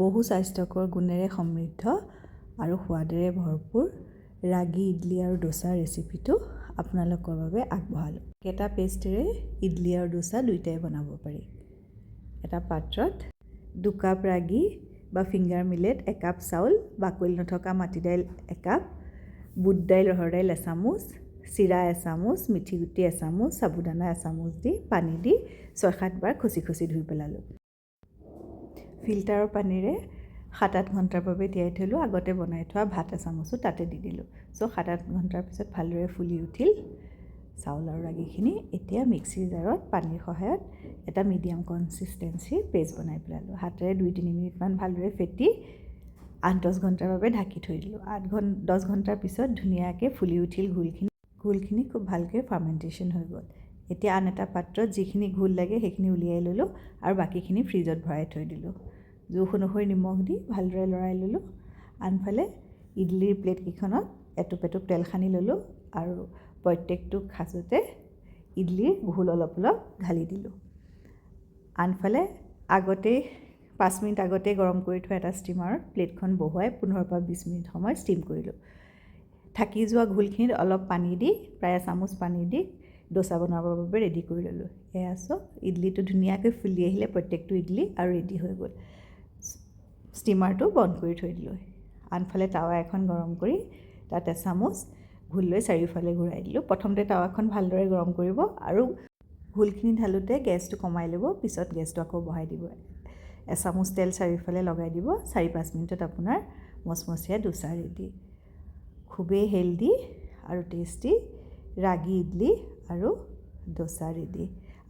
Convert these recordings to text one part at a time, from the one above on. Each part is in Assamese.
বহু স্বাস্থ্যকৰ গুণেৰে সমৃদ্ধ আৰু সোৱাদেৰে ভৰপূৰ ৰাগী ইডলি আৰু ডোছাৰ ৰেচিপিটো আপোনালোকৰ বাবে আগবঢ়ালোঁ। এটা পেষ্টেৰে ইডলি আৰু ডোছা দুয়োটাই বনাব পাৰি। এটা পাত্ৰত 2 কাপ ৰাগী বা ফিংগাৰ মিলেট, 1 কাপ চাউল, বাকলি নথকা মাটি দাইল 1 কাপ, বুট দাইল, ৰহৰ দাইল এচামুচ, চিৰা এচামুচ, মিঠি গুটি এচামুচ, সাবুদানা এচামুচ দি পানী দি 6-7 বাৰ খচি খচি ধুই পেলালোঁ। ফিল্টাৰৰ পানীৰে 7-8 ঘণ্টাৰ বাবে তিয়াই থলোঁ। আগতে বনাই থোৱা ভাত এচামুচো তাতে দি দিলোঁ। 7-8 ঘণ্টাৰ পিছত ভালদৰে ফুলি উঠিল চাউল আৰু ৰাগীখিনি। এতিয়া মিক্সিৰ জাৰত পানীৰ সহায়ত এটা মিডিয়াম কনচিষ্টেঞ্চিৰ পেষ্ট বনাই পেলালোঁ। হাতেৰে 2-3 মিনিটমান ভালদৰে ফেটি 8-10 ঘণ্টাৰ বাবে ঢাকি থৈ দিলোঁ। 8-10 ঘণ্টাৰ পিছত ধুনীয়াকৈ ফুলি উঠিল ঘোলখিনি খুব ভালকৈ ফাৰ্মেণ্টেশ্যন হৈ গ'ল। এতিয়া আন এটা পাত্ৰত যিখিনি ঘোল লাগে সেইখিনি উলিয়াই ল'লোঁ আৰু বাকীখিনি ফ্ৰিজত ভৰাই থৈ দিলোঁ। জোখ অনুসৰি নিমখ দি ভালদৰে লৰাই ল'লোঁ। আনফালে ইডলিৰ প্লেটকেইখনত এটুপ এটুপ তেল সানি ল'লোঁ আৰু প্ৰত্যেকটো সাঁচোতে ইডলিৰ ঘোল অলপ অলপ ঢালি দিলোঁ। আনফালে 5 মিনিট আগতে গৰম কৰি থোৱা এটা ষ্টিমাৰত প্লেটখন বহুৱাই 15-20 মিনিট সময় ষ্টিম কৰিলোঁ। থাকি যোৱা ঘোলখিনিত অলপ পানী দি, প্ৰায় এচামুচ পানী দি ডোছা বনাবৰ বাবে ৰেডি কৰি ল'লোঁ। এয়া চাওক, ইডলিটো ধুনীয়াকৈ ফুলি আহিলে প্ৰত্যেকটো ইডলি আৰু ৰেডি হৈ গ'ল। ষ্টিমাৰটো বন্ধ কৰি থৈ দিলোঁ। আনফালে টাৱা এখন গৰম কৰি তাত এচামুচ ঘোল লৈ চাৰিওফালে ঘূৰাই দিলোঁ। প্ৰথমতে টাৱাখন ভালদৰে গৰম কৰিব আৰু ঘোলখিনি ঢালোতে গেছটো কমাই ল'ব, পিছত গেছটো আকৌ বঢ়াই দিব। এচামুচ তেল চাৰিওফালে লগাই দিব। 4-5 মিনিটত আপোনাৰ মচমচীয়া ডোছা ৰেডি। খুবেই হেল্ডি আৰু টেষ্টি ৰাগী ইডলি আৰু ডোছা ৰেডি।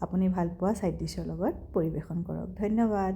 আপুনি ভাল পোৱা ছাইড ডিছৰ লগত পৰিৱেশন কৰক। ধন্যবাদ।